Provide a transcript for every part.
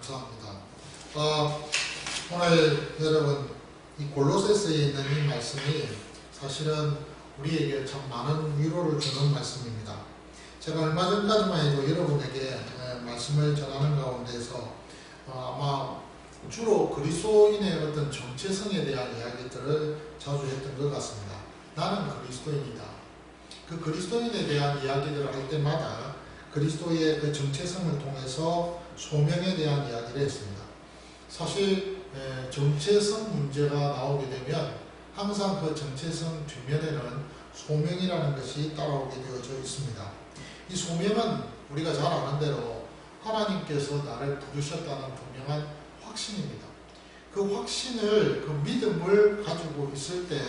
감사합니다. 오늘 여러분 이 골로새서에 있는 이 말씀이 사실은 우리에게 참 많은 위로를 주는 말씀입니다. 제가 얼마 전까지만 해도 여러분에게 말씀을 전하는 가운데서 아마 주로 그리스도인의 어떤 정체성에 대한 이야기들을 자주 했던 것 같습니다. 나는 그리스도인이다. 그 그리스도인에 대한 이야기들을 할 때마다 그리스도의 그 정체성을 통해서 소명에 대한 이야기를 했습니다. 사실 정체성 문제가 나오게 되면 항상 그 정체성 뒷면에는 소명이라는 것이 따라오게 되어져 있습니다. 이 소명은 우리가 잘 아는 대로 하나님께서 나를 부르셨다는 분명한 확신입니다. 그 확신을, 그 믿음을 가지고 있을 때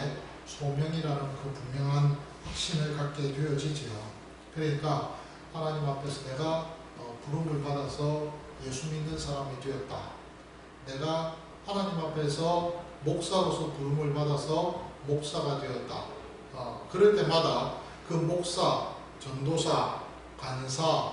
소명이라는 그 분명한 확신을 갖게 되어지지요. 그러니까 하나님 앞에서 내가 부름을 받아서 예수 믿는 사람이 되었다. 내가 하나님 앞에서 목사로서 부름을 받아서 목사가 되었다. 그럴 때마다 그 목사, 전도사, 간사,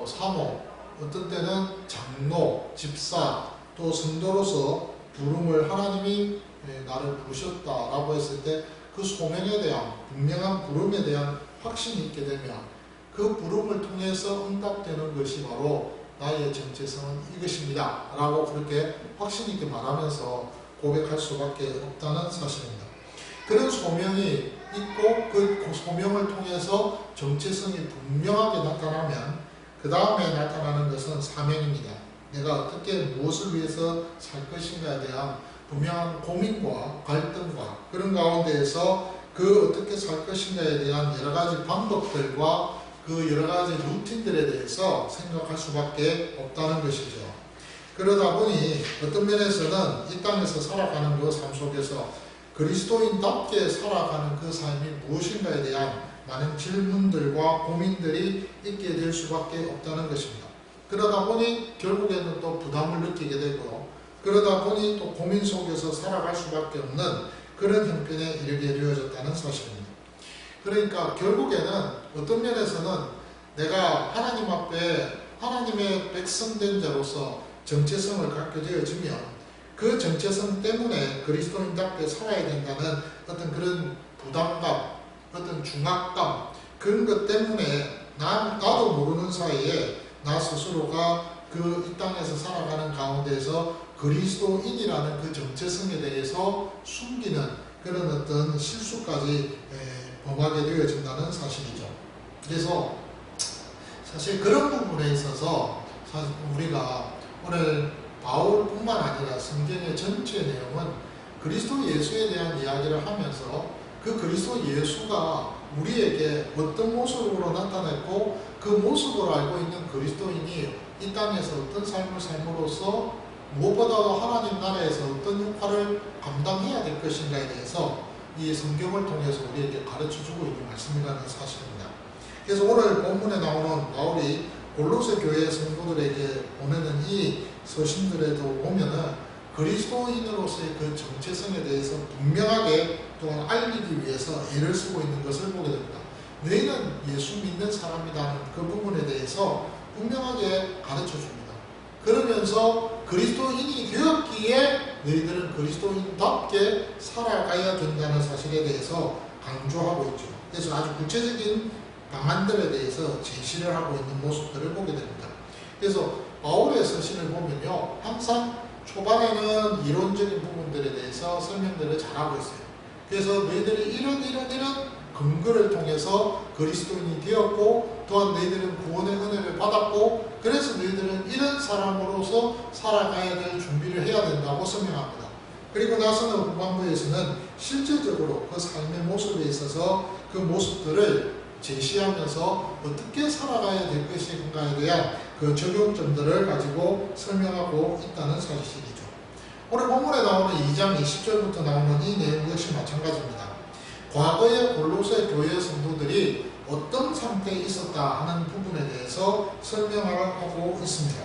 사모, 어떤 때는 장로, 집사, 또 성도로서 부름을 하나님이 나를 부르셨다라고 했을 때 그 소명에 대한 분명한 부름에 대한 확신이 있게 되면 그 부름을 통해서 응답되는 것이 바로 나의 정체성은 이것입니다 라고 그렇게 확신 있게 말하면서 고백할 수밖에 없다는 사실입니다. 그런 소명이 있고 그 소명을 통해서 정체성이 분명하게 나타나면 그 다음에 나타나는 것은 사명입니다. 내가 어떻게 무엇을 위해서 살 것인가에 대한 분명한 고민과 갈등과 그런 가운데에서 그 어떻게 살 것인가에 대한 여러 가지 방법들과 그 여러 가지 루틴들에 대해서 생각할 수밖에 없다는 것이죠. 그러다 보니 어떤 면에서는 이 땅에서 살아가는 그 삶 속에서 그리스도인답게 살아가는 그 삶이 무엇인가에 대한 많은 질문들과 고민들이 있게 될 수밖에 없다는 것입니다. 그러다 보니 결국에는 또 부담을 느끼게 되고 그러다 보니 또 고민 속에서 살아갈 수밖에 없는 그런 형편에 이르게 되어졌다는 사실입니다. 그러니까 결국에는 어떤 면에서는 내가 하나님 앞에 하나님의 백성된 자로서 정체성을 갖게 되어지면 그 정체성 때문에 그리스도인답게 살아야 된다는 어떤 그런 부담감, 어떤 중압감 그런 것 때문에 나도 모르는 사이에 나 스스로가 그 이 땅에서 살아가는 가운데에서 그리스도인이라는 그 정체성에 대해서 숨기는 그런 어떤 실수까지 범하게 되어진다는 사실이죠. 그래서 사실 그런 부분에 있어서 사실 우리가 오늘 바울뿐만 아니라 성경의 전체 내용은 그리스도 예수에 대한 이야기를 하면서 그 그리스도 예수가 우리에게 어떤 모습으로 나타냈고 그 모습을 알고 있는 그리스도인이 이 땅에서 어떤 삶을 삶으로써 무엇보다도 하나님 나라에서 어떤 역할을 감당해야 될 것인가에 대해서 이 성경을 통해서 우리에게 가르쳐주고 있는 말씀이라는 사실입니다. 그래서 오늘 본문에 나오는 바울이 골로새 교회 성도들에게 보내는 이 서신들에도 보면은 그리스도인으로서의 그 정체성에 대해서 분명하게 또한 알리기 위해서 애를 쓰고 있는 것을 보게 됩니다. 너희는 예수 믿는 사람이라는 그 부분에 대해서 분명하게 가르쳐 줍니다. 그러면서 그리스도인이 되었기에 너희들은 그리스도인답게 살아가야 된다는 사실에 대해서 강조하고 있죠. 그래서 아주 구체적인 방안들에 대해서 제시를 하고 있는 모습들을 보게 됩니다. 그래서 바울의 서신을 보면요, 항상 초반에는 이론적인 부분들에 대해서 설명들을 잘하고 있어요. 그래서 너희들이 이런 근거를 통해서 그리스도인이 되었고 또한 너희들은 구원의 은혜를 받았고 그래서 너희들은 이런 사람으로서 살아가야 될 준비를 해야 된다고 설명합니다. 그리고 나서는 후반부에서는 실제적으로 그 삶의 모습에 있어서 그 모습들을 제시하면서 어떻게 살아가야 될 것인가에 대한 그 적용점들을 가지고 설명하고 있다는 사실이죠. 오늘 본문에 나오는 2장 20절부터 나오는 이 내용 역시 마찬가지입니다. 과거의 골로새 교회 성도들이 어떤 상태에 있었다 하는 부분에 대해서 설명을 하고 있습니다.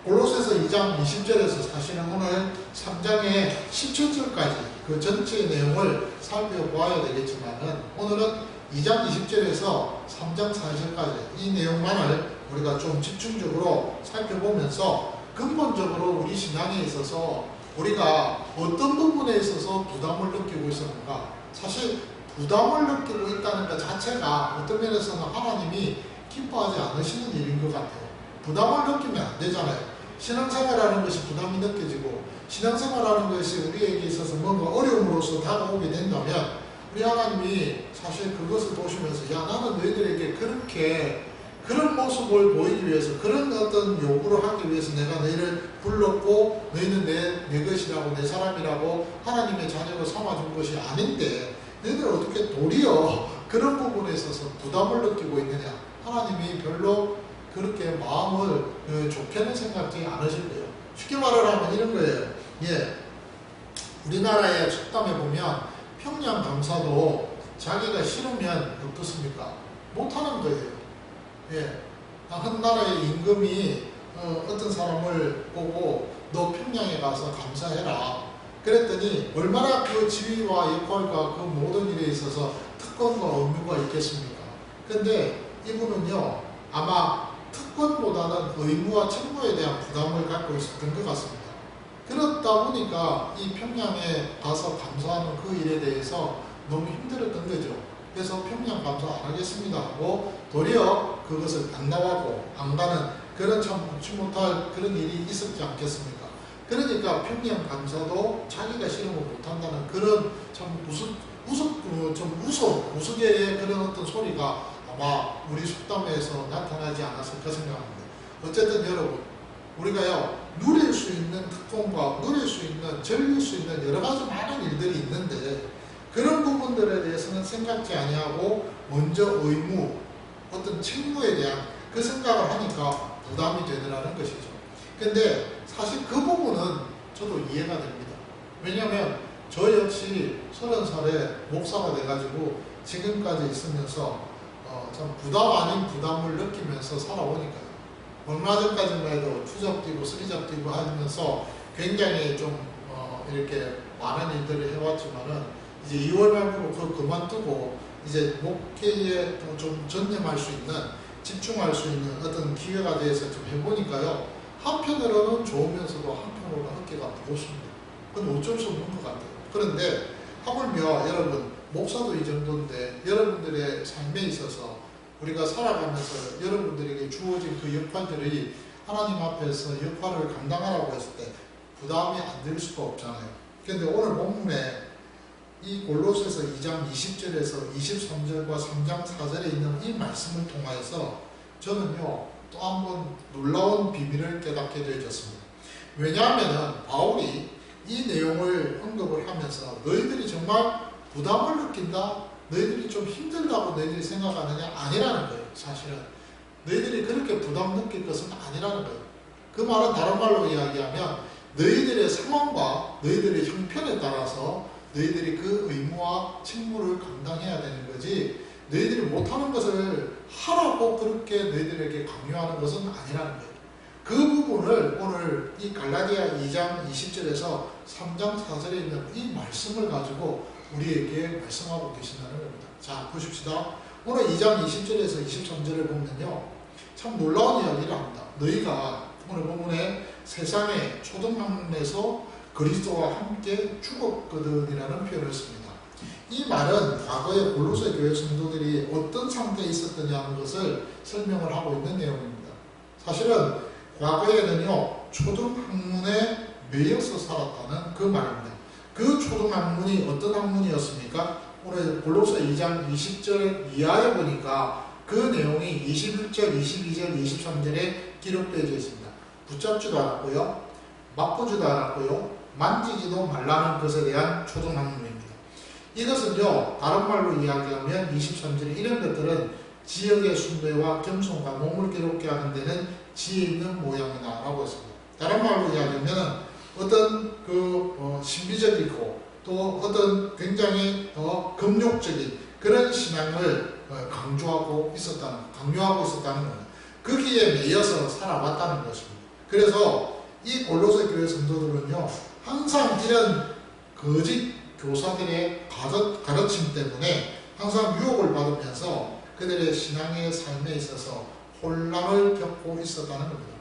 골로새서 2장 20절에서 사실은 오늘 3장의 17절까지 그 전체 내용을 살펴보아야 되겠지만은 오늘은 2장 20절에서 3장 4절까지 이 내용만을 우리가 좀 집중적으로 살펴보면서 근본적으로 우리 신앙에 있어서 우리가 어떤 부분에 있어서 부담을 느끼고 있었는가? 사실 부담을 느끼고 있다는 것 자체가 어떤 면에서는 하나님이 기뻐하지 않으시는 일인 것 같아요. 부담을 느끼면 안 되잖아요. 신앙생활하는 것이 부담이 느껴지고 신앙생활하는 것이 우리에게 있어서 뭔가 어려움으로써 다가오게 된다면 우리 하나님이 사실 그것을 보시면서 야 나는 너희들에게 그렇게 그런 모습을 보이기 위해서 그런 어떤 요구를 하기 위해서 내가 너희를 불렀고 너희는 내 것이라고 내 사람이라고 하나님의 자녀로 삼아준 것이 아닌데 너희들 어떻게 도리어 그런 부분에 있어서 부담을 느끼고 있느냐. 하나님이 별로 그렇게 마음을 좋게는 생각지 않으실 거예요. 쉽게 말하면 이런 거예요. 예, 우리나라의 속담에 보면 평양 감사도 자기가 싫으면 어떻습니까? 못하는 거예요. 예, 한 나라의 임금이 어떤 사람을 보고 너 평양에 가서 감사해라. 그랬더니 얼마나 그 지위와 역할과 그 모든 일에 있어서 특권과 의무가 있겠습니까? 근데 이분은요 아마 특권보다는 의무와 책무에 대한 부담을 갖고 있었던 것 같습니다. 그렇다 보니까 이 평양에 가서 감사하는 그 일에 대해서 너무 힘들었던 거죠. 그래서 평양 감사 안 하겠습니다 하고 도리어 그것을 반납하고 안 가는 그런 참 웃지 못할 그런 일이 있었지 않겠습니까? 그러니까 평양 감사도 자기가 싫으면 못한다는 그런 참 우스개의 그런 어떤 소리가 아마 우리 속담에서 나타나지 않았을까 생각합니다. 어쨌든 여러분 우리가요 누릴 수 있는 특권과 누릴 수 있는 즐길 수 있는 여러 가지 많은 일들이 있는데 그런 부분들에 대해서는 생각지 아니하고 먼저 의무 어떤 책무에 대한 그 생각을 하니까 부담이 되더라는 것이죠. 근데 사실 그 부분은 저도 이해가 됩니다. 왜냐하면 저 역시 30살에 목사가 돼가지고 지금까지 있으면서 참 부담 아닌 부담을 느끼면서 살아오니까요. 얼마 전까지만 해도 투잡 뛰고 쓰리잡 뛰고 하면서 굉장히 좀 이렇게 많은 일들을 해왔지만은 이제 2월 말부로 그걸 그만두고 이제 목회에 좀 전념할 수 있는 집중할 수 있는 어떤 기회가 돼서 좀 해보니까요. 한편으로는 좋으면서도 한편으로는 어깨가 무겁습니다. 그건 어쩔 수 없는 것 같아요. 그런데 하물며 여러분 목사도 이 정도인데 여러분들의 삶에 있어서 우리가 살아가면서 여러분들에게 주어진 그 역할들이 하나님 앞에서 역할을 감당하라고 했을 때 부담이 안 될 수가 없잖아요. 그런데 오늘 본문에 이 골로새서 2장 20절에서 23절과 3장 4절에 있는 이 말씀을 통하여서 저는요 또 한 번 놀라운 비밀을 깨닫게 되어졌습니다. 왜냐하면 바울이 이 내용을 언급을 하면서 너희들이 정말 부담을 느낀다? 너희들이 좀 힘들다고 너희들이 생각하느냐? 아니라는 거예요. 사실은 너희들이 그렇게 부담 느낄 것은 아니라는 거예요. 그 말은 다른 말로 이야기하면 너희들의 상황과 너희들의 형편에 따라서 너희들이 그 의무와 책무를 감당해야 되는 거지 너희들이 못하는 것을 하라고 그렇게 너희들에게 강요하는 것은 아니라는 거예요. 그 부분을 오늘 이 갈라디아 2장 20절에서 3장 4절에 있는 이 말씀을 가지고 우리에게 말씀하고 계신다는 겁니다. 자, 보십시다. 오늘 2장 20절에서 23절을 보면요. 참 놀라운 이야기를 합니다. 너희가 오늘 본문에 세상의 초등학문에서 그리스도와 함께 죽었거든이라는 표현을 씁니다. 이 말은 과거에 골로새 교회 성도들이 어떤 상태에 있었느냐는 것을 설명을 하고 있는 내용입니다. 사실은 과거에는요 초등학문에 매여서 살았다는 그 말입니다. 그 초등학문이 어떤 학문이었습니까? 오늘 골로새 2장 20절 이하에 보니까 그 내용이 21절, 22절, 23절에 기록되어 있습니다. 붙잡지도 않았고요, 맛보지도 않았고요, 만지지도 말라는 것에 대한 초등학문입니다. 이것은요 다른 말로 이야기하면 23절에 이런 것들은 지역의 순례와 겸손과 몸을 괴롭게 하는 데는 지혜 있는 모양이다 라고 했습니다. 다른 말로 이야기하면 어떤 신비적이고 또 어떤 굉장히 금욕적인 그런 신앙을 강요하고 있었다는 겁니다. 거기에 매여서 살아왔다는 것입니다. 그래서 이 골로새 교회 성도들은요 항상 이런 거짓 교사들의 가르침 때문에 항상 유혹을 받으면서 그들의 신앙의 삶에 있어서 혼란을 겪고 있었다는 겁니다.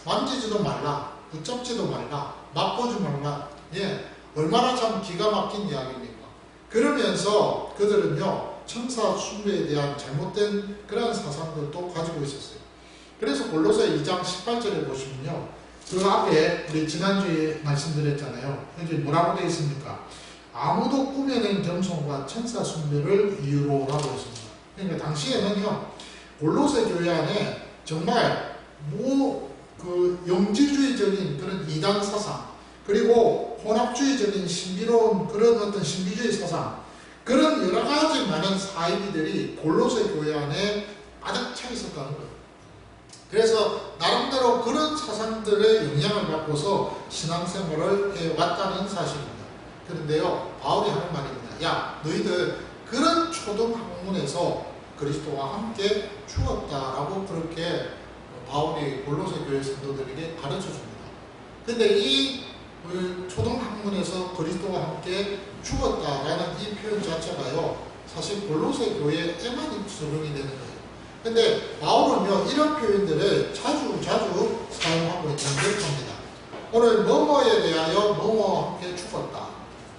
만지지도 말라. 붙잡지도 말라, 맛보지 말라. 예, 얼마나 참 기가 막힌 이야기입니까? 그러면서 그들은요, 천사 숭배에 대한 잘못된 그런 사상들도 가지고 있었어요. 그래서 골로새 2장 18절에 보시면요, 그 앞에 우리 지난주에 말씀드렸잖아요. 여기 뭐라고 되어 있습니까? 아무도 꾸며낸 겸손과 천사 숭배를 이유로 라고 했습니다. 그러니까 당시에는요, 골로새 교회 안에 정말 그 영지주의적인 그런 이단 사상, 그리고 혼합주의적인 신비로운 그런 어떤 신비주의 사상, 그런 여러 가지 많은 사이비들이 골로새 교회 안에 가득 차 있었다는 거예요. 그래서 나름대로 그런 사상들의 영향을 받고서 신앙생활을 해왔다는 사실입니다. 그런데요, 바울이 하는 말입니다. 야, 너희들 그런 초등학문에서 그리스도와 함께 죽었다라고 그렇게 바울이 골로새 교회 성도들에게 가르쳐 줍니다. 근데 이 초등학문에서 그리스도와 함께 죽었다라는 이 표현 자체가요, 사실 골로새 교회에만 적용이 되는 거예요. 근데 바울은요, 이런 표현들을 자주 사용하고 있는 듯합니다. 오늘 뭐뭐에 대하여 뭐뭐와 함께 죽었다,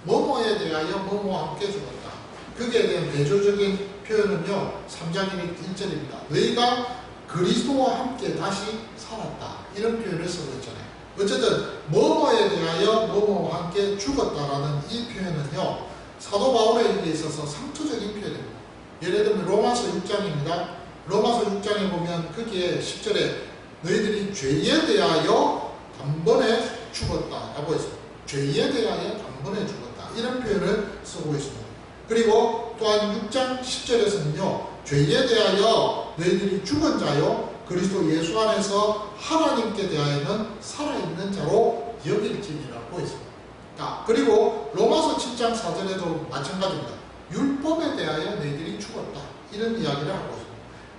뭐뭐에 대하여 뭐뭐와 함께 죽었다. 그게 대한 대조적인 표현은요, 3장 1절입니다. 너희가 그리스도와 함께 다시 살았다, 이런 표현을 쓰고 있잖아요. 어쨌든 뭐뭐에 대하여 뭐뭐와 함께 죽었다라는 이 표현은요, 사도 바울에게 있어서 상투적인 표현입니다. 예를 들면 로마서 6장입니다. 로마서 6장에 보면 거기에 10절에 너희들이 죄에 대하여 단번에 죽었다라고 했습니다. 죄에 대하여 단번에 죽었다, 이런 표현을 쓰고 있습니다. 그리고 또한 6장 10절에서는요, 죄에 대하여 너희들이 죽은 자요 그리스도 예수 안에서 하나님께 대하여는 살아있는 자로 여길지니라고 했습니다. 그리고 로마서 7장 4절에도 마찬가지입니다. 율법에 대하여 너희들이 죽었다, 이런 이야기를 하고 있습니다.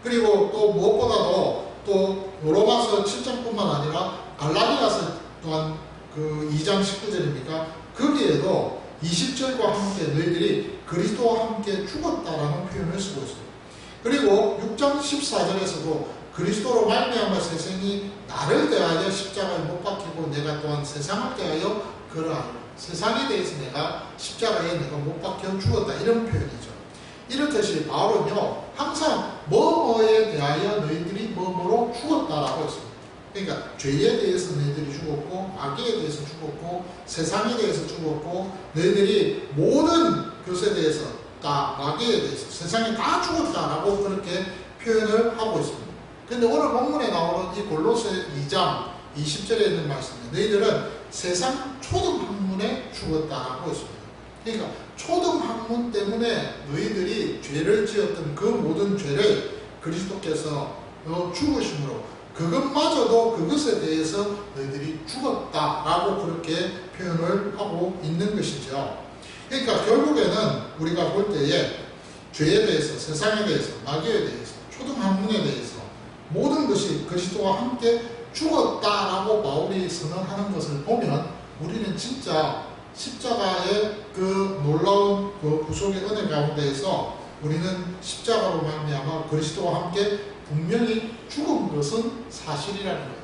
그리고 또 무엇보다도 또 로마서 7장뿐만 아니라 갈라디아서 또한 그 2장 19절입니까? 거기에도 20절과 함께 너희들이 그리스도와 함께 죽었다라는 표현을 쓰고 있습니다. 그리고 6장 14절에서도 그리스도로 말미암아 세상이 나를 대하여 십자가에 못 박히고 내가 또한 세상을 대하여 그러하니 세상에 대해서 내가 십자가에 내가 못 박혀 죽었다, 이런 표현이죠. 이렇듯이 바울은요, 항상 뭐뭐에 대하여 너희들이 뭐뭐로 죽었다라고 했습니다. 그러니까 죄에 대해서 너희들이 죽었고, 마귀에 대해서 죽었고, 세상에 대해서 죽었고, 너희들이 모든 것에 대해서 다, 마귀에 대해서 세상에 다 죽었다라고 그렇게 표현을 하고 있습니다. 근데 오늘 본문에 나오는 이 골로새 2장 20절에 있는 말씀은 너희들은 세상 초등학문에 죽었다라고 했습니다. 그러니까 초등학문 때문에 너희들이 죄를 지었던 그 모든 죄를 그리스도께서 죽으심으로 그것마저도 그것에 대해서 너희들이 죽었다라고 그렇게 표현을 하고 있는 것이죠. 그러니까 결국에는 우리가 볼 때에 죄에 대해서, 세상에 대해서, 마귀에 대해서, 초등학문에 대해서 모든 것이 그리스도와 함께 죽었다라고 바울이 선언하는 것을 보면 우리는 진짜 십자가의 그 놀라운 그 구속의 은혜 가운데에서 우리는 십자가로 말미암아 그리스도와 함께 분명히 죽은 것은 사실이라는 거예요.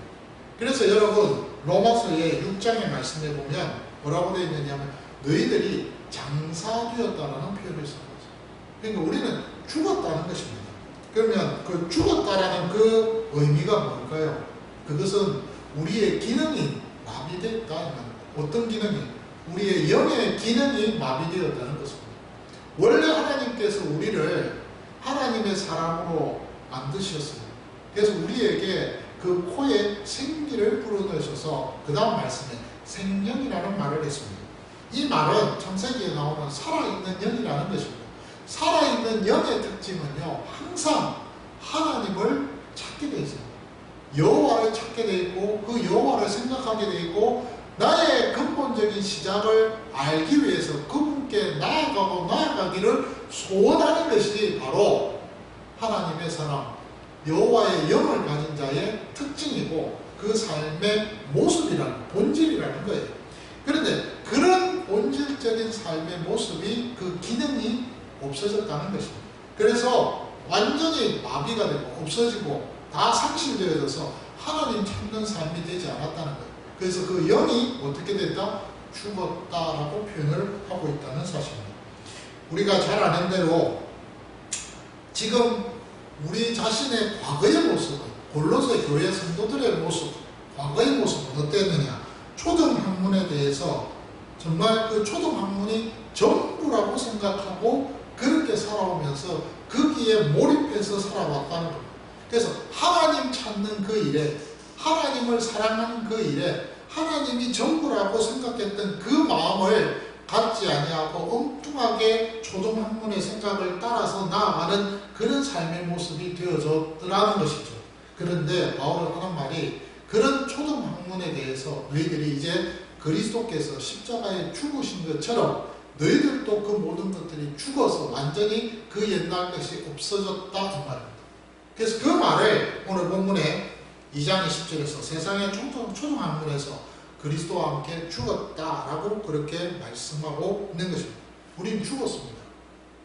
그래서 여러분, 로마서의 6장의 말씀에 보면 뭐라고 되어 있느냐면 너희들이 장사되었다라는 표현을 쓰는 거죠. 그러니까 우리는 죽었다는 것입니다. 그러면 그 죽었다라는 그 의미가 뭘까요? 그것은 우리의 기능이 마비됐다. 어떤 기능이? 우리의 영의 기능이 마비되었다는 것입니다. 원래 하나님께서 우리를 하나님의 사람으로 만드셨어요. 그래서 우리에게 그 코에 생기를 불어넣으셔서 그 다음 말씀에 생명이라는 말을 했습니다. 이 말은 창세기에 나오는 살아있는 영이라는 것입니다. 살아있는 영의 특징은요, 항상 하나님을 찾게 되어 있습니다. 여호와를 찾게 되어 있고 그 여호와를 생각하게 되어 있고 나의 근본적인 시작을 알기 위해서 그분께 나아가기를 소원하는 것이 바로 하나님의 사람, 여호와의 영을 가진 자의 특징이고 그 삶의 모습이라는, 본질이라는 거예요. 그런데 그런 본질적인 삶의 모습이, 그 기능이 없어졌다는 것입니다. 그래서 완전히 마비가 되고 없어지고 다 상실되어져서 하나님 찾는 삶이 되지 않았다는 거예요. 그래서 그 영이 어떻게 됐다? 죽었다라고 표현을 하고 있다는 사실입니다. 우리가 잘 아는 대로 지금 우리 자신의 과거의 모습은, 골로새 교회 성도들의 모습, 과거의 모습은 어땠느냐? 초등학문에 대해서 정말 그 초등학문이 전부라고 생각하고 그렇게 살아오면서 거기에 몰입해서 살아왔다는 겁니다. 그래서 하나님 찾는 그 일에, 하나님을 사랑하는 그 일에 하나님이 전부라고 생각했던 그 마음을 갖지 아니하고 엉뚱하게 초등학문의 생각을 따라서 나아가는 그런 삶의 모습이 되어졌더라는 것이죠. 그런데 바울은 하는 말이, 그런 초등학문에 대해서 너희들이 이제 그리스도께서 십자가에 죽으신 것처럼 너희들도 그 모든 것들이 죽어서 완전히 그 옛날 것이 없어졌다, 이 말입니다. 그래서 그 말을 오늘 본문에 2장 20절에서 세상의 초등학문에서 그리스도와 함께 죽었다라고 그렇게 말씀하고 있는 것입니다. 우리는 죽었습니다.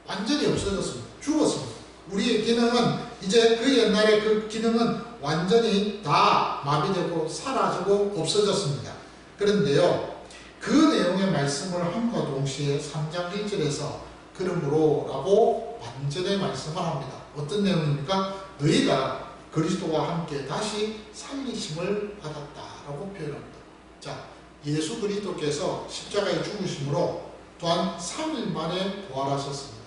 완전히 없어졌습니다. 죽었습니다. 우리의 기능은 이제 그 옛날의 그 기능은 완전히 다 마비되고 사라지고 없어졌습니다. 그런데요, 그 내용의 말씀을 함과 동시에 3장 1절에서 그러므로 라고 반전의 말씀을 합니다. 어떤 내용입니까? 너희가 그리스도와 함께 다시 살리심을 받았다라고 표현합니다. 자, 예수 그리스도께서 십자가에 죽으심으로 또한 3일 만에 부활하셨습니다.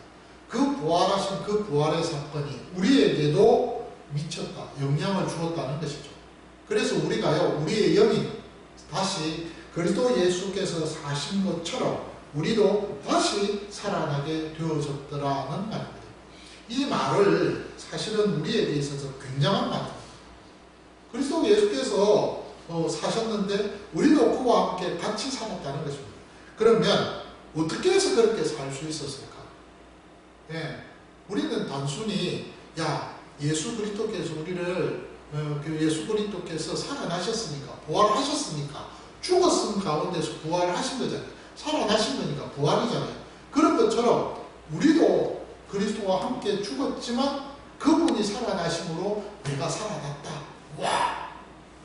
그 부활하신 그 부활의 사건이 우리에게도 미쳤다, 영향을 주었다는 것이죠. 그래서 우리가요, 우리의 영이 다시 그리스도 예수께서 사신 것처럼 우리도 다시 살아나게 되어졌더라는 말입니다. 이 말을 사실은 우리에게 있어서 굉장한 말입니다. 그리스도 예수께서 사셨는데 우리도 그와 함께 같이 살았다는 것입니다. 그러면 어떻게 해서 그렇게 살 수 있었을까? 예, 우리는 단순히 예수 그리스도께서 우리를 예수 그리스도께서 살아나셨으니까, 부활하셨으니까, 죽었은 가운데서 부활하신 거잖아요. 살아나신 거니까 부활이잖아요. 그런 것처럼 우리도 그리스도와 함께 죽었지만 그분이 살아나심으로 내가 살아났다. 와!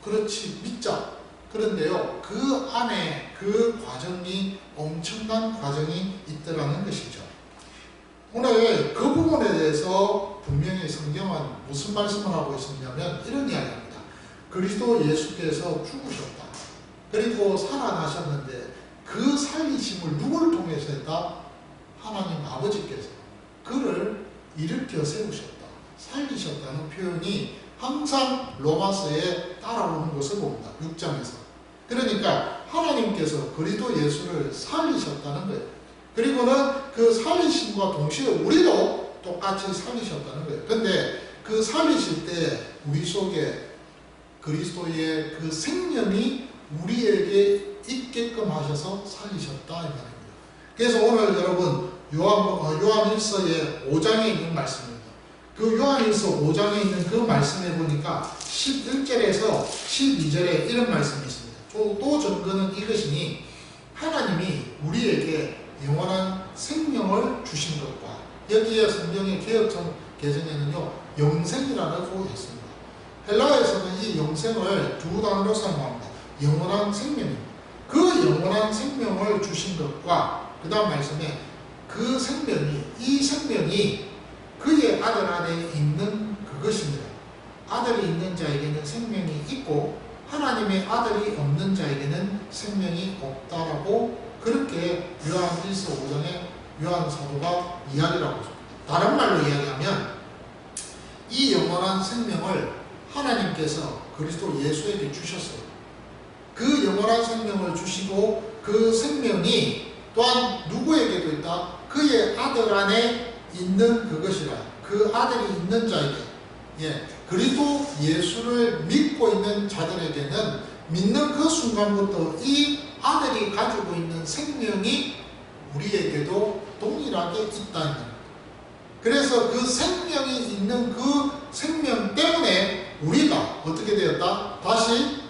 그렇지, 믿자. 그런데요, 그 안에 그 과정이, 엄청난 과정이 있더라는 것이죠. 오늘 그 부분에 대해서 분명히 성경은 무슨 말씀을 하고 있었냐면 이런 이야기입니다. 그리스도 예수께서 죽으셨다. 그리고 살아나셨는데 그 살리심을 누구를 통해서 했다? 하나님 아버지께서 그를 일으켜 세우셨다, 살리셨다는 표현이 항상 로마서에 따라오는 것을 봅니다. 6장에서. 그러니까 하나님께서 그리스도 예수를 살리셨다는 거예요. 그리고는 그 살리심과 동시에 우리도 똑같이 살리셨다는 거예요. 근데 그 살리실 때 우리 속에 그리스도의 그 생명이 우리에게 있게끔 하셔서 살리셨다, 이 말입니다. 그래서 오늘 여러분 요한일서의 5장에 있는 말씀입니다. 그 요한일서 5장에 있는 그 말씀에 보니까 11절에서 12절에 이런 말씀이 있습니다. 또 증거는 이것이니 하나님이 우리에게 영원한 생명을 주신 것과, 여기에 성경의 개혁성 개정에는요 영생이라고 했습니다. 헬라어에서는 이 영생을 두 단어로 사용합니다. 영원한 생명입니다. 그 영원한 생명을 주신 것과 그 다음 말씀에 그 생명이, 이 생명이 그의 아들 안에 있는 그것입니다. 아들이 있는 자에게는 생명이 있고 하나님의 아들이 없는 자에게는 생명이 없다라고 그렇게 요한일서 5장에 요한 사도가 이야기를 하고 있습니다. 다른 말로 이야기하면 이 영원한 생명을 하나님께서 그리스도 예수에게 주셨어요. 그 영원한 생명을 주시고 그 생명이 또한 누구에게도 있다? 그의 아들 안에 있는 그것이라. 그 아들이 있는 자에게, 그리스도 예수를 믿고 있는 자들에게는 믿는 그 순간부터 이 아들이 가지고 있는 생명이 우리에게도 동일하게 있다는 겁니다. 그래서 그 생명이 있는 그 생명 때문에 우리가 어떻게 되었다? 다시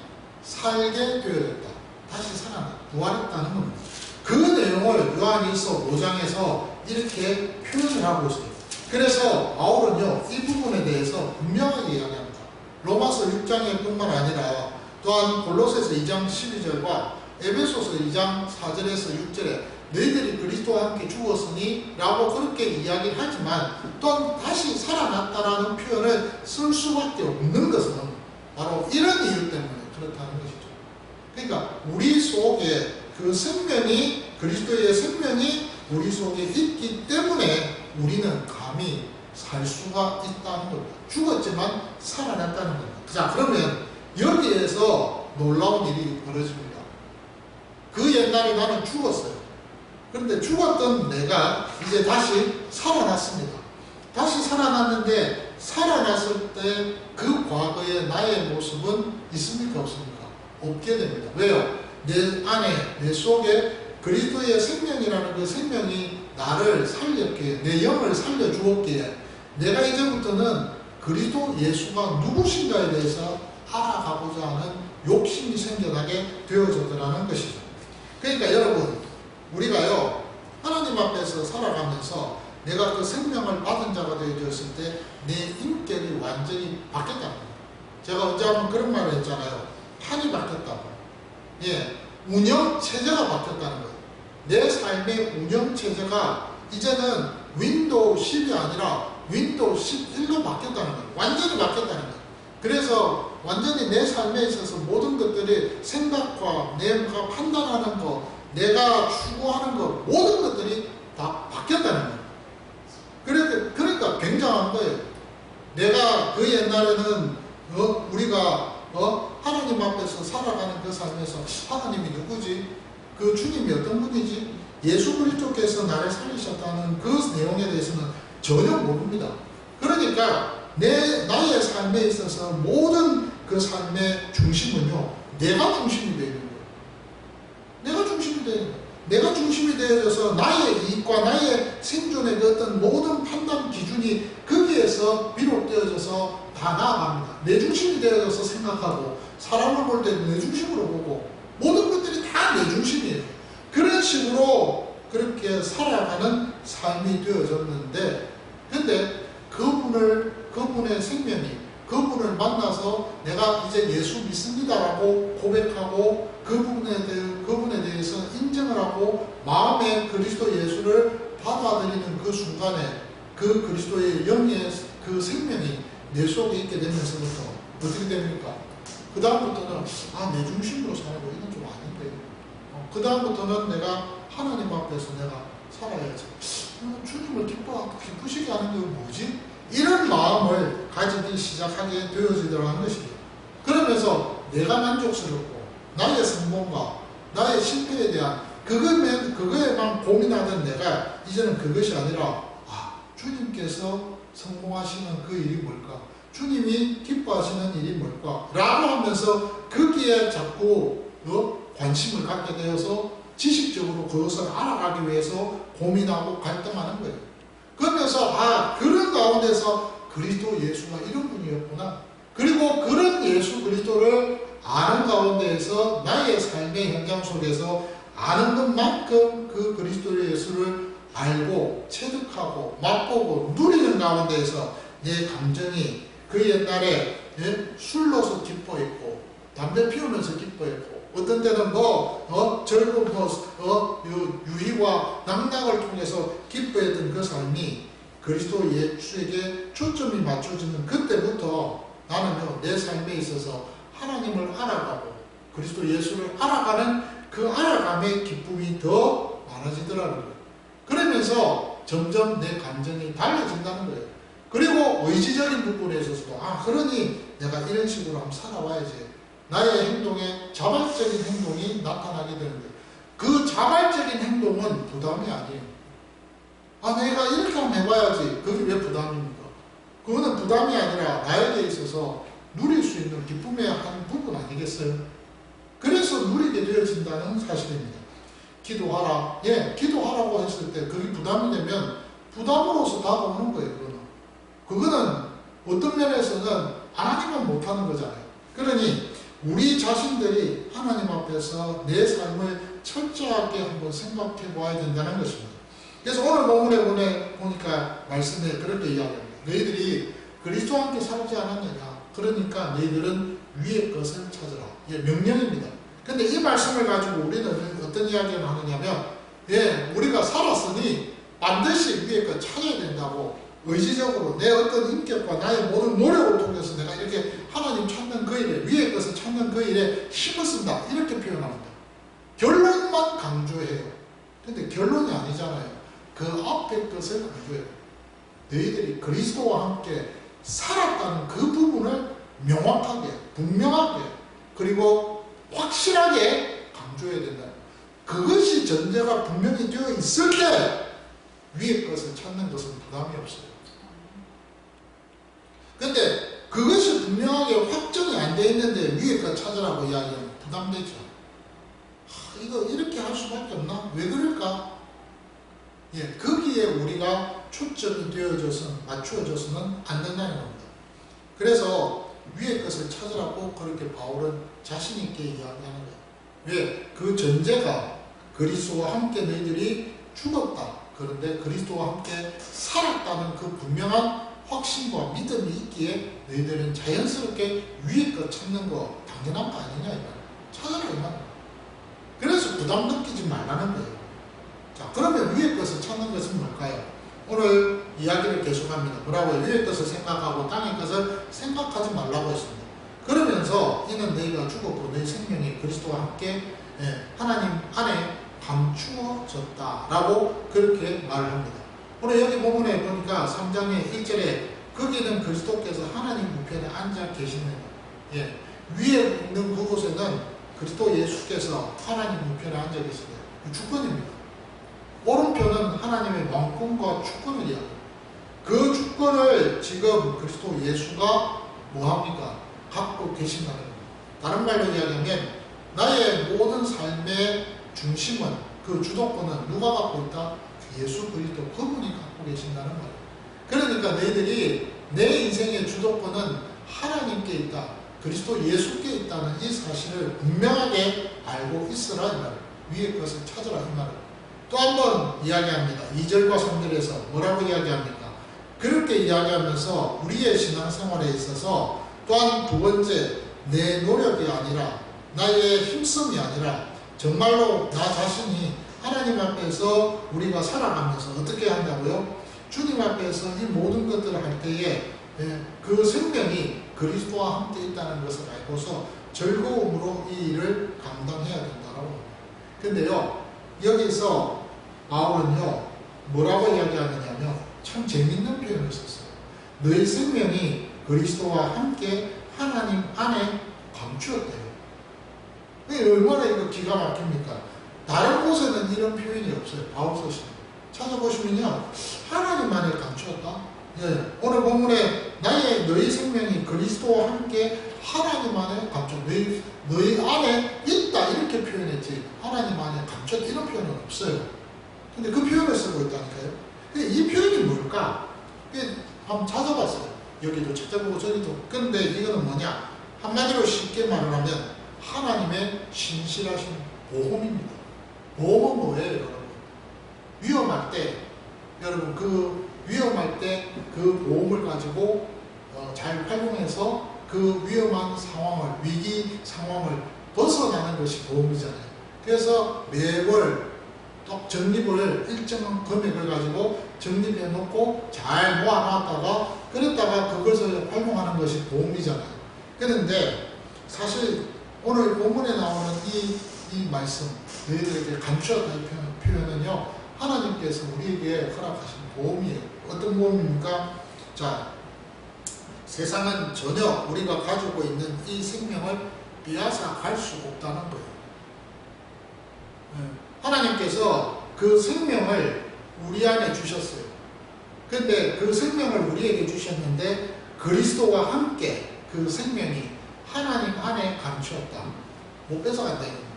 살게 되었다. 다시 살아나 부활했다는 겁니다. 그 내용을 요한일서 5장에서 이렇게 표현을 하고 있습니다. 그래서 바울은요 이 부분에 대해서 분명하게 이야기합니다. 로마서 6장에 뿐만 아니라 또한 골로새서 2장 12절과 에베소서 2장 4절에서 6절에 너희들이 그리스도와 함께 죽었으니 라고 그렇게 이야기를 하지만 또한 다시 살아났다라는 표현을 쓸 수밖에 없는 것은 바로 이런 이유 때문에 그렇다는 것이죠. 그러니까 우리 속에 그 생명이, 그리스도의 생명이 우리 속에 있기 때문에 우리는 감히 살 수가 있다는 겁니다. 죽었지만 살아났다는 겁니다. 자, 그러면 여기에서 놀라운 일이 벌어집니다. 그 옛날에 나는 죽었어요. 그런데 죽었던 내가 이제 다시 살아났습니다. 다시 살아났는데 살아났을 때 그 과거의 나의 모습은 있습니까? 없습니까? 없게 됩니다. 왜요? 내 안에, 내 속에 그리스도의 생명이라는 그 생명이 나를 살렸기에, 내 영을 살려주었기에 내가 이제부터는 그리스도 예수가 누구신가에 대해서 알아가고자 하는 욕심이 생겨나게 되어졌더라는 것이죠. 그러니까 여러분, 우리가요, 하나님 앞에서 살아가면서 내가 그 생명을 받은 자가 되어졌을 때 내 인격이 완전히 바뀌었다는 거예요. 제가 언제 한번 그런 말을 했잖아요. 판이 바뀌었다고. 예, 운영체제가 바뀌었다는 거예요. 내 삶의 운영체제가 이제는 윈도우 10이 아니라 윈도우 11로 바뀌었다는 거예요. 완전히 바뀌었다는 거예요. 그래서 완전히 내 삶에 있어서 모든 것들이 생각과 내가 판단하는 것, 내가 추구하는 것, 모든 것들이 다 바뀌었다는 거예요. 그러니까 굉장한 거예요. 내가 그 옛날에는 우리가 하나님 앞에서 살아가는 그 삶에서 하나님이 누구지? 그 주님이 어떤 분이지? 예수 그리스도께서 나를 살리셨다는 그 내용에 대해서는 전혀 모릅니다. 그러니까 나의 삶에 있어서 모든 그 삶의 중심은요, 내가 중심이 되어 있는 거예요. 내가 중심이 되어 있는 거예요. 내가 중심이 되어져서 나의 이익과 나의 생존의 그 어떤 모든 판단 기준이 거기에서 비롯되어져서 다 나아갑니다. 내 중심이 되어져서 생각하고, 사람을 볼 때 내 중심으로 보고, 모든 것들이 다 내 중심이에요. 그런 식으로 그렇게 살아가는 삶이 되어졌는데, 근데 그분의 생명이, 그분을 만나서 내가 이제 예수 믿습니다라고 고백하고 그분에 대해서 인정을 하고 마음에 그리스도 예수를 받아들이는 그 순간에 그 그리스도의 영의 그 생명이 내 속에 있게 되면서부터 어떻게 됩니까? 그 다음부터는 내 중심으로 살고 이건 좀 아닌데, 그 다음부터는 내가 하나님 앞에서 내가 살아야지. 주님을 기쁘시게 하는 게 뭐지? 이런 마음을 가지기 시작하게 되어지더라는 것이죠. 그러면서 내가 만족스럽고 나의 성공과 나의 실패에 대한 그거에만 고민하던 내가 이제는 그것이 아니라 주님께서 성공하시는 그 일이 뭘까? 주님이 기뻐하시는 일이 뭘까? 라고 하면서 거기에 자꾸 관심을 갖게 되어서 지식적으로 그것을 알아가기 위해서 고민하고 갈등하는 거예요. 그러면서 그런 가운데서 그리스도 예수가 이런 분이었구나. 그리고 그런 예수 그리스도를 아는 가운데에서 나의 삶의 현장 속에서 아는 것만큼 그 그리스도 예수를 알고 체득하고 맛보고 누리는 가운데에서 내 감정이 그 옛날에 술로서 기뻐했고 담배 피우면서 기뻐했고 어떤 때는 즐거운 유희와 낙락을 통해서 기뻐했던 그 삶이 그리스도 예수에게 초점이 맞춰지는 그때부터 나는요, 내 삶에 있어서 하나님을 알아가고 그리스도 예수를 알아가는 그 알아감의 기쁨이 더 많아지더라고요. 그러면서 점점 내 감정이 달라진다는 거예요. 그리고 의지적인 부분에 있어서도 그러니 내가 이런 식으로 한번 살아와야지. 나의 행동에 자발적인 행동이 나타나게 되는 거예요. 그 자발적인 행동은 부담이 아니에요. 내가 이렇게 한번 해봐야지. 그게 왜 부담입니까? 그거는 부담이 아니라 나에게 있어서 누릴 수 있는 기쁨의 한 부분 아니겠어요? 그래서 누리게 되어진다는 사실입니다. 기도하라. 기도하라고 했을 때 그게 부담이 되면 부담으로서 다가오는 거예요. 그거는 어떤 면에서는 안 하기만 못하는 거잖아요. 그러니 우리 자신들이 하나님 앞에서 내 삶을 철저하게 한번 생각해 보아야 된다는 것입니다. 그래서 오늘 본문에 보니까 말씀에 그렇게 이야기합니다. 너희들이 그리스도와 함께 살지 않았느냐. 그러니까 너희들은 위의 것을 찾으라. 예, 명령입니다. 근데 이 말씀을 가지고 우리는 어떤 이야기를 하느냐면, 예, 우리가 살았으니 반드시 위의 것 찾아야 된다고 의지적으로 내 어떤 인격과 나의 모든 노력을 통해서 내가 이렇게 하나님 찾는 그 일에, 위의 것을 찾는 그 일에 힘을 쓴다. 이렇게 표현합니다. 결론만 강조해요. 근데 결론이 아니잖아요. 그 앞에 것을 강조해요. 너희들이 그리스도와 함께 살았다는 그 부분을 명확하게, 분명하게, 그리고 확실하게 강조해야 된다. 그것이 전제가 분명히 되어 있을 때 위의 것을 찾는 것은 부담이 없어요. 근데 그것이 분명하게 확정이 안 돼 있는데 위의 것 찾으라고 이야기하면 부담되죠. 이거 이렇게 할 수밖에 없나? 왜 그럴까? 예, 거기에 우리가 초점이 맞추어져서는 안 된다는 겁니다. 그래서 위의 것을 찾으라고 그렇게 바울은 자신 있게 이야기하는 거예요. 왜? 그 전제가 그리스도와 함께 너희들이 죽었다. 그런데 그리스도와 함께 살았다는 그 분명한 확신과 믿음이 있기에 너희들은 자연스럽게 위의 것 찾는 거 당연한 거 아니냐 이거예요. 찾아라 이 말이에요. 그래서 부담 느끼지 말라는 거예요. 자, 그러면 위의 것을 찾는 것은 뭘까요? 오늘 이야기를 계속합니다. 뭐라고요? 위의 것을 생각하고 땅의 것을 생각하지 말라고 했습니다. 그러면서 이는 너희가 죽었고 너희 생명이 그리스도와 함께 하나님 안에 감추어졌다라고 그렇게 말을 합니다. 오늘 여기 본문에 보니까 3장의 1절에 거기는 그리스도께서 하나님 우편에 앉아 계시는 위에 있는 그곳에는 그리스도 예수께서 하나님 우편에 앉아 계시는 주권입니다. 오른편은 하나님의 왕권과 주권을 이야기합니다. 그 주권을 지금 그리스도 예수가 뭐합니까? 갖고 계신다는 겁니다. 다른 말로 이야기하면 나의 모든 삶의 중심은, 그 주도권은 누가 갖고 있다? 예수 그리스도 그분이 갖고 계신다는 거예요. 그러니까 너희들이 내 인생의 주도권은 하나님께 있다, 그리스도 예수께 있다는 이 사실을 분명하게 알고 있으라 이 말이에요. 위의 것을 찾으라 이 말이에요. 또 한 번 이야기합니다. 2절과 3절에서 뭐라고 이야기합니까? 그렇게 이야기하면서 우리의 신앙생활에 있어서 또한 두 번째, 내 노력이 아니라 나의 힘씀이 아니라 정말로 나 자신이 하나님 앞에서 우리가 살아가면서 어떻게 한다고요? 주님 앞에서 이 모든 것들을 할 때에 그 생명이 그리스도와 함께 있다는 것을 알고서 즐거움으로 이 일을 감당해야 된다고 합니다. 근데요, 여기서 바울은요, 뭐라고 이야기하느냐면 참 재밌는 표현을 썼어요. 너희 생명이 그리스도와 함께 하나님 안에 감추었대요. 얼마나 이거 기가 막힙니까? 다른 곳에는 이런 표현이 없어요. 바울 서신에 찾아보시면요, 하나님 안에 감추었다. 예, 오늘 본문에 너희 생명이 그리스도와 함께 하나님 안에 감추었다. 너희 안에 있다 이렇게 표현했지 하나님 안에 감췄다 이런 표현은 없어요. 근데 그 표현을 쓰고 있다니까요. 이 표현이 뭘까? 한번 찾아봤어요. 여기도 찾아보고 저기도. 근데 이거는 뭐냐? 한마디로 쉽게 말을 하면 하나님의 신실하신 보험입니다. 보험은 뭐예요, 여러분? 위험할 때, 여러분 위험할 때 그 보험을 가지고 잘 활용해서 그 위험한 상황을, 위기 상황을 벗어나는 것이 보험이잖아요. 그래서 매월 적립을 일정한 금액을 가지고 적립해 놓고 잘 모아놨다가 그랬다가 그것을 활용하는 것이 보험이잖아요. 그런데 사실 오늘 본문에 나오는 이 말씀, 너희들에게 감추었다는 표현은요, 하나님께서 우리에게 허락하신 보험이에요. 어떤 보험입니까? 자, 세상은 전혀 우리가 가지고 있는 이 생명을 빼앗아 갈 수 없다는 거예요. 하나님께서 그 생명을 우리 안에 주셨어요. 근데 그 생명을 우리에게 주셨는데 그리스도와 함께 그 생명이 하나님 안에 감추었다. 못 뺏어간다 이겁니다.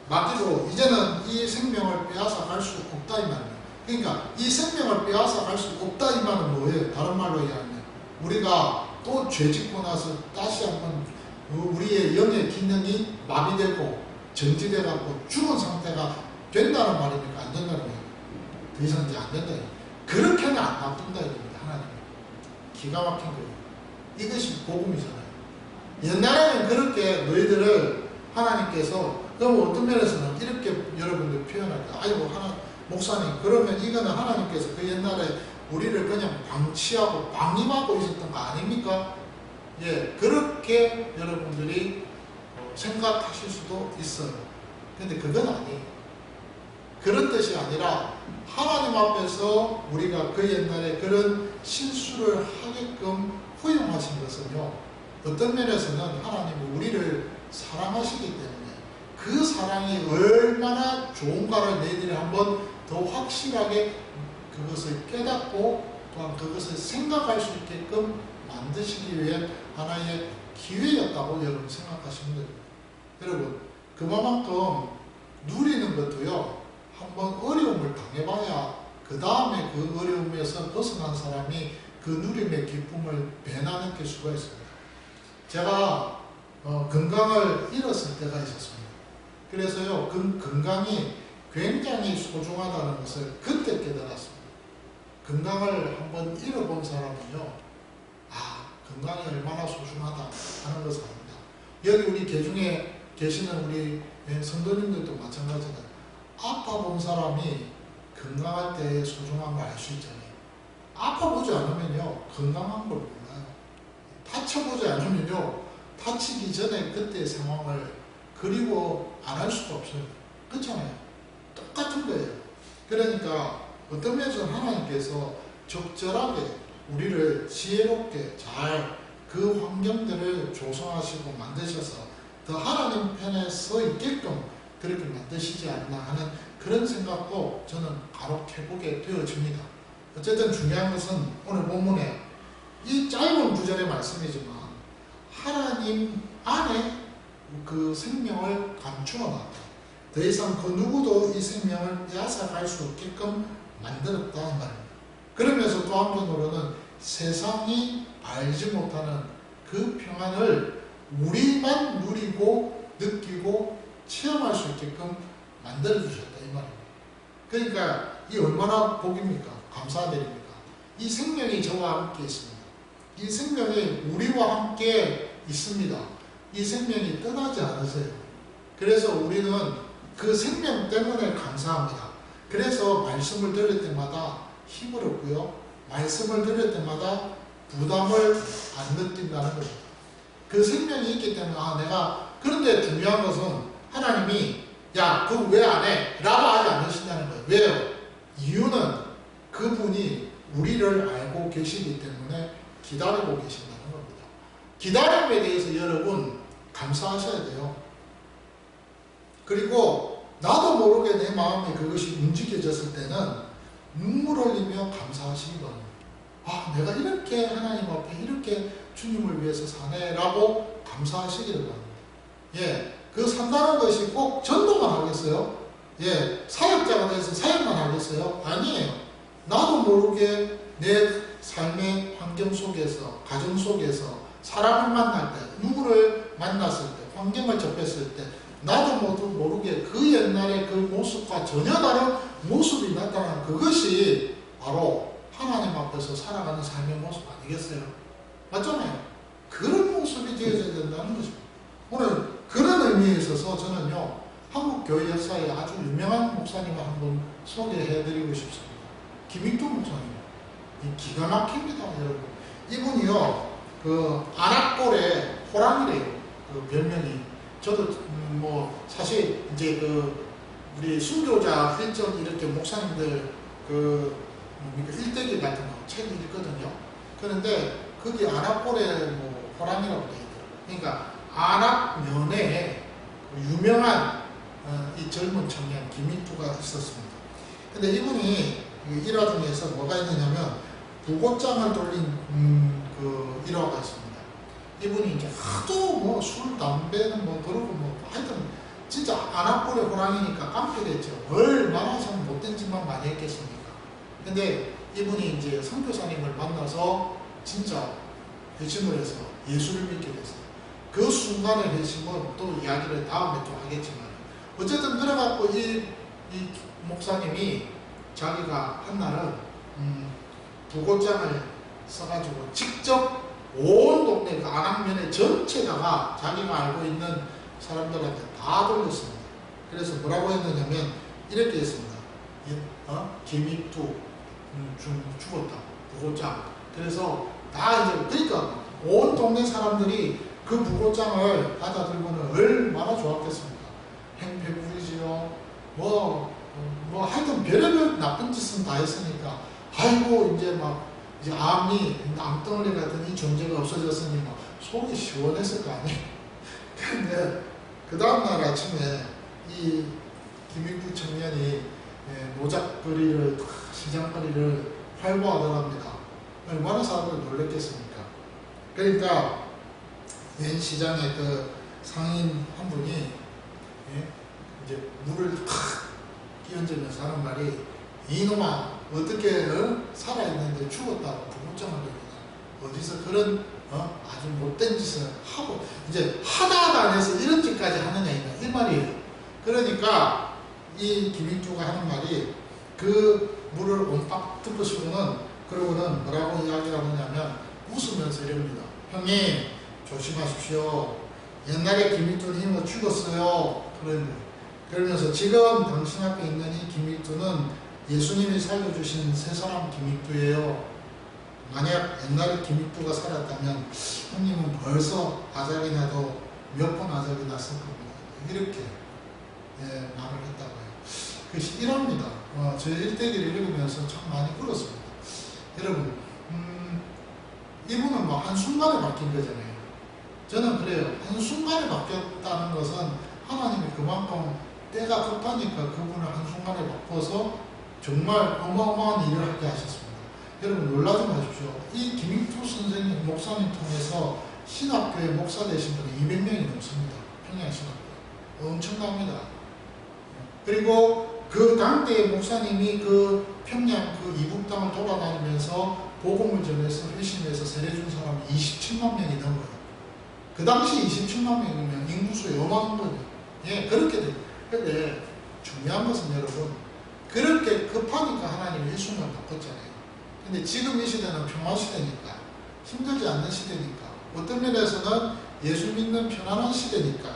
마귀도 이제는 이 생명을 빼앗아 갈 수 없다 이 말이에요. 그러니까 이 생명을 빼앗아 갈 수 없다 이 말은 뭐예요? 다른 말로 이야기하면 우리가 또 죄짓고 나서 다시 한번 우리의 영의 기능이 마비되고 정지되고 죽은 상태가 된다는 말입니까? 안 된다는 거예요. 더 이상 이제 안 된다. 그렇게는 안 놔둔다 이겁니다. 하나님 기가 막힌 거예요. 이것이 복음이잖아요. 옛날에는 그렇게 너희들을 하나님께서, 그럼 어떤 면에서는 이렇게 여러분들 표현할까? 아이고, 목사님, 그러면 이거는 하나님께서 그 옛날에 우리를 그냥 방치하고 방임하고 있었던 거 아닙니까? 예, 그렇게 여러분들이 생각하실 수도 있어요. 근데 그건 아니에요. 그런 뜻이 아니라 하나님 앞에서 우리가 그 옛날에 그런 실수를 하게끔 허용하신 것은요, 어떤 면에서는 하나님은 우리를 사랑하시기 때문에 그 사랑이 얼마나 좋은가를 너희들이 한번 더 확실하게 그것을 깨닫고 또한 그것을 생각할 수 있게끔 만드시기 위한 하나의 기회였다고 여러분 생각하시면 됩니다. 여러분, 그만큼 누리는 것도요, 한번 어려움을 당해봐야 그 다음에 그 어려움에서 벗어난 사람이 그 누림의 기쁨을 배나 느낄 수가 있습니다. 제가 건강을 잃었을 때가 있었습니다. 그래서요, 그 건강이 굉장히 소중하다는 것을 그때 깨달았습니다. 건강을 한번 잃어본 사람은요, 아, 건강이 얼마나 소중하다 하는 것을 압니다. 여기 우리 계중에 계시는 우리 성도님들도 마찬가지다. 아파본 사람이 건강할 때의 소중함을 알 수 있잖아요. 아파보지 않으면요, 건강한 걸 몰라요. 다쳐보지 않으면요, 다치기 전에 그때의 상황을 그리워 안 할 수가 없어요. 그렇잖아요. 똑같은 거예요. 그러니까 어떤 면에서 하나님께서 적절하게 우리를 지혜롭게 잘 그 환경들을 조성하시고 만드셔서 더 하나님 편에 서 있게끔 그렇게 만드시지 않나 하는 그런 생각도 저는 간혹 해보게 되어집니다. 어쨌든 중요한 것은 오늘 본문에 이 짧은 구절의 말씀이지만 하나님 안에 그 생명을 감추어 놨다. 더 이상 그 누구도 이 생명을 빼앗아갈 수 없게끔 만들었다는 말입니다. 그러면서 또 한편으로는 세상이 알지 못하는 그 평안을 우리만 누리고 느끼고 체험할 수 있게끔 만들어주셨다 이 말입니다. 그러니까 이 얼마나 복입니까? 감사드립니까? 이 생명이 저와 함께 있습니다. 이 생명이 우리와 함께 있습니다. 이 생명이 떠나지 않으세요. 그래서 우리는 그 생명 때문에 감사합니다. 그래서 말씀을 들을 때마다 힘을 얻고요. 말씀을 들을 때마다 부담을 안 느낀다는 겁니다. 그 생명이 있기 때문에 그런데 중요한 것은 하나님이 야, 그거 왜 안 해? 라고 하지 않으신다는 거예요. 왜요? 이유는 그분이 우리를 알고 계시기 때문에 기다리고 계신다는 겁니다. 기다림에 대해서 여러분 감사하셔야 돼요. 그리고 나도 모르게 내 마음에 그것이 움직여졌을 때는 눈물 흘리며 감사하시기 바랍니다. 아, 내가 이렇게 하나님 앞에 이렇게 주님을 위해서 사네라고 감사하시기를 바랍니다. 예, 그 산다는 것이 꼭 전도만 하겠어요? 예, 사역자가 돼서 사역만 하겠어요? 아니에요. 나도 모르게 내 삶의 환경 속에서, 가정 속에서 사람을 만날 때, 누구를 만났을 때, 환경을 접했을 때 나도 모르게 그 옛날의 그 모습과 전혀 다른 모습이 나타나는 그것이 바로 하나님 앞에서 살아가는 삶의 모습 아니겠어요? 맞잖아요. 그런 모습이 되어야 된다는 것입니다. 오늘 그런 의미에 있어서 저는요, 한국 교회 역사에 아주 유명한 목사님을 한번 소개해드리고 싶습니다. 김익두 목사님. 기가 막힙니다, 여러분. 이분이요, 그 안악골의 호랑이래요. 그 별명이. 저도 사실 이제 우리 순교자 일전 이렇게 목사님들 일대기 같은 거 책 읽거든요. 그런데 거기 안악골의 호랑이라고 되어 있더라고요. 그러니까 안악면에 유명한 이 젊은 청년 김익두가 있었습니다. 근데 이분이 일화 중에서 뭐가 있느냐면 부고장을 돌린 그 일화가 있습니다. 이분이 이제 하도 술, 담배는 그러고 하여튼 진짜 안악골의 호랑이니까 깡패겠죠. 얼마나 참 못된 짓만 많이 했겠습니까? 근데 이분이 이제 선교사님을 만나서 진짜 회심을 해서 예수를 믿게 됐어요. 그 순간의 회심은 또 이야기를 다음에 또 하겠지만 어쨌든 그래갖고 이 목사님이 자기가 한 날은 부고장을 써가지고 직접 온 동네 그 안악면에 전체다가 자기가 알고 있는 사람들한테 다 돌렸습니다. 그래서 뭐라고 했느냐면 이렇게 했습니다. 김익두 죽었다. 부고장. 그래서 다 이제 그러니까 온 동네 사람들이 그 부고장을 받아들고는 얼마나 좋았겠습니까? 행패부리지요. 하여튼 별의별 나쁜 짓은 다 했으니까 아이고 이제 암덩어리 같은 이 존재가 없어졌으니 막 속이 시원했을 거 아니에요. 근데 그 다음날 아침에 이 김익두 청년이 노작거리를 시장거리를 활보하더랍니다. 얼마나 사람들 놀랬겠습니까? 그러니까 맨 시장에 그 상인 한 분이 이제 물을 탁 끼얹으면서 하는 말이 이놈아 어떻게 살아있는데 죽었다고 부고장을 내리냐 어디서 그런 아주 못된 짓을 하고 이제 하다하다 안 해서 이런 짓까지 하느냐 이 말이에요. 그러니까 이 김익두가 하는 말이 그 물을 옴박 뜯으시고는 그러고는 뭐라고 이야기를 하느냐면 웃으면서 이럽니다. 형님 조심하십시오. 옛날에 김익두는 죽었어요. 그러면서 지금 당신 앞에 있는 이 김익두는 예수님이 살려주신 새 사람 김익두예요. 만약 옛날에 김익두가 살았다면 형님은 벌써 아작이 나도 몇 번 아작이 났을 겁니다. 이렇게 말을 했다고 해요. 그것이 이럽니다. 저 일대기를 읽으면서 참 많이 울었습니다. 여러분 이분은 뭐 한순간에 바뀐 거잖아요. 저는 그래요. 한순간에 바뀌었다는 것은 하나님이 그만큼 때가 급하니까 그분을 한순간에 바꿔서 정말 어마어마한 일을 하게 하셨습니다. 여러분 놀라지 마십시오. 이 김익두 선생님 목사님 통해서 신학교의 목사 되신 분이 200명이 넘습니다. 평양신학교. 엄청납니다. 그리고 그 당대의 목사님이 그 평양 그 이북 땅을 돌아다니면서 복음을 전해서 회심해서 세례준 사람이 27만 명이 넘어요. 그 당시 27만 명이면 인구수에 어마어마한 거죠. 그렇게 돼요. 근데 중요한 것은 여러분 그렇게 급하니까 하나님이 일순간 바꿨잖아요. 근데 지금 이 시대는 평화시대니까 힘들지 않는 시대니까 어떤 면에서는 예수 믿는 편안한 시대니까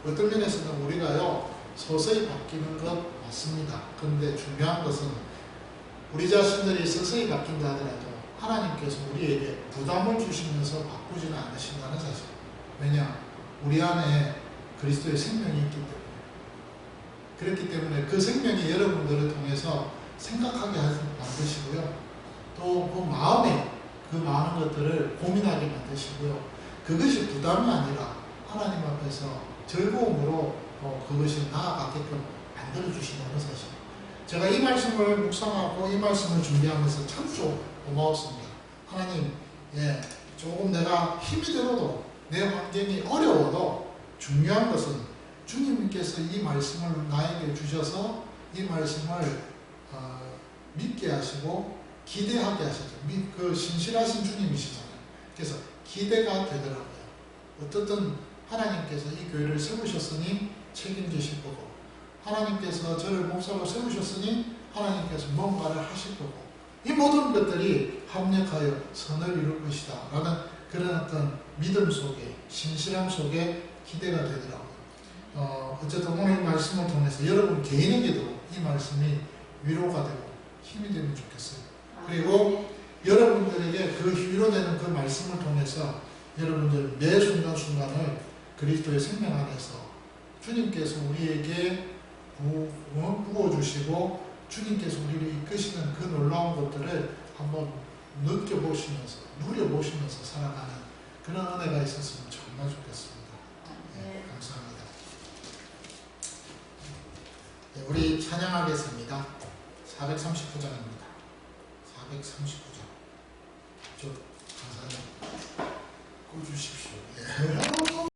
어떤 면에서는 우리가요 서서히 바뀌는 것 맞습니다. 그런데 중요한 것은 우리 자신들이 서서히 바뀐다 하더라도 하나님께서 우리에게 부담을 주시면서 바꾸지는 않으신다는 사실. 왜냐? 우리 안에 그리스도의 생명이 있기 때문에. 그렇기 때문에 그 생명이 여러분들을 통해서 생각하게 만드시고요. 또 그 마음에 그 많은 것들을 고민하게 만드시고요. 그것이 부담이 아니라 하나님 앞에서 즐거움으로 그것이 나아가게끔 만들어주신다는 사실. 제가 이 말씀을 묵상하고 이 말씀을 준비하면서 참 고마웠습니다. 하나님, 조금 내가 힘이 들어도 내 환경이 어려워도 중요한 것은 주님께서 이 말씀을 나에게 주셔서 이 말씀을 믿게 하시고 기대하게 하시죠. 그 신실하신 주님이시잖아요. 그래서 기대가 되더라고요. 어떻든 하나님께서 이 교회를 세우셨으니 책임지실 거고 하나님께서 저를 목사로 세우셨으니 하나님께서 뭔가를 하실 거고 이 모든 것들이 합력하여 선을 이룰 것이다 라는 그런 어떤 믿음 속에 신실함 속에 기대가 되더라고요. 어쨌든 오늘 이 말씀을 통해서 여러분 개인에게도 이 말씀이 위로가 되고 힘이 되면 좋겠어요. 그리고 여러분들에게 그 위로되는 그 말씀을 통해서 여러분들 매 순간순간을 그리스도의 생명 안에서 주님께서 우리에게 부어주시고 주님께서 우리를 이끄시는 그 놀라운 것들을 한번 느껴보시면서 누려보시면서 살아가는 그런 은혜가 있었으면 정말 좋겠습니다. 감사합니다. 우리 찬양하겠습니다. 439장입니다. 439장. 저 강사님 꺼주십시오.